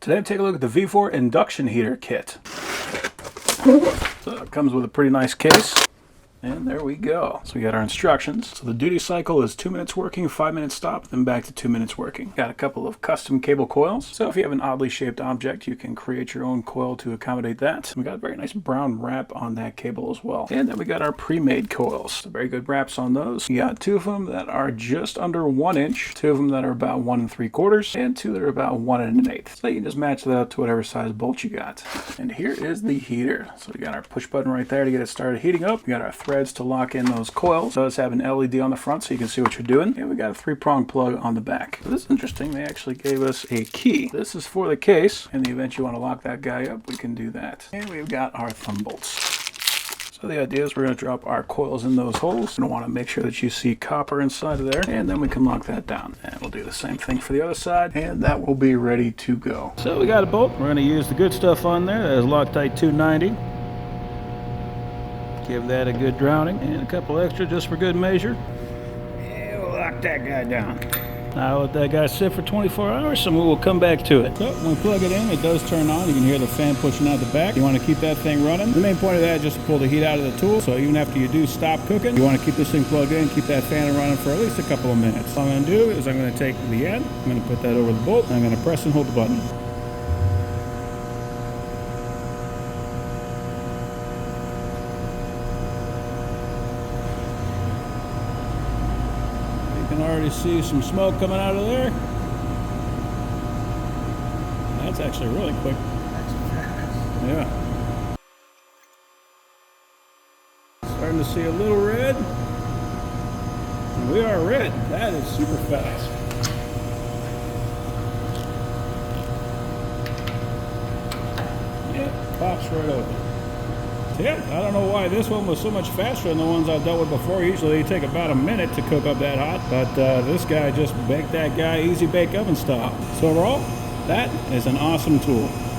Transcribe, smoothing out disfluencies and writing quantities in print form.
Today I'm taking a look at the VEVOR induction heater kit. So it comes with a pretty nice case. And there we go. So we got our instructions. So the duty cycle is 2 minutes working, 5 minutes stop, then back to 2 minutes working. Got a couple of custom cable coils. So if you have an oddly shaped object, you can create your own coil to accommodate that. We got a very nice brown wrap on that cable as well. And then we got our pre-made coils. So very good wraps on those. We got 2 of them that are just under 1 inch, 2 of them that are about 1 3/4, and 2 that are about 1 1/8. So you can just match that up to whatever size bolt you got. And here is the heater. So we got our push button right there to get it started heating up. We got our threads to lock in those coils. It does have an LED on the front so you can see what you're doing. And we got a 3-prong plug on the back. So this is interesting. They actually gave us a key. This is for the case. In the event you want to lock that guy up, we can do that. And we've got our thumb bolts. So the idea is we're going to drop our coils in those holes. You want to make sure that you see copper inside of there, and then we can lock that down. And we'll do the same thing for the other side, and that will be ready to go. So we got a bolt. We're going to use the good stuff on there. That is Loctite 290. Give that a good drowning, and a couple extra just for good measure. And we'll lock that guy down. Now let that guy sit for 24 hours, and we will come back to it. So when we plug it in, it does turn on. You can hear the fan pushing out the back. You want to keep that thing running. The main point of that is just to pull the heat out of the tool. So even after you do stop cooking, you want to keep this thing plugged in, keep that fan running for at least a couple of minutes. All I'm going to do is I'm going to take the end, I'm going to put that over the bolt, and I'm going to press and hold the button. You can already see some smoke coming out of there. That's actually really quick. Yeah. Starting to see a little red. And we are red. That is super fast. Yeah, pops right open. Yeah, I don't know why this one was so much faster than the ones I've dealt with before. Usually they take about a minute to cook up that hot, but this guy just baked that guy easy bake oven style. So overall, that is an awesome tool.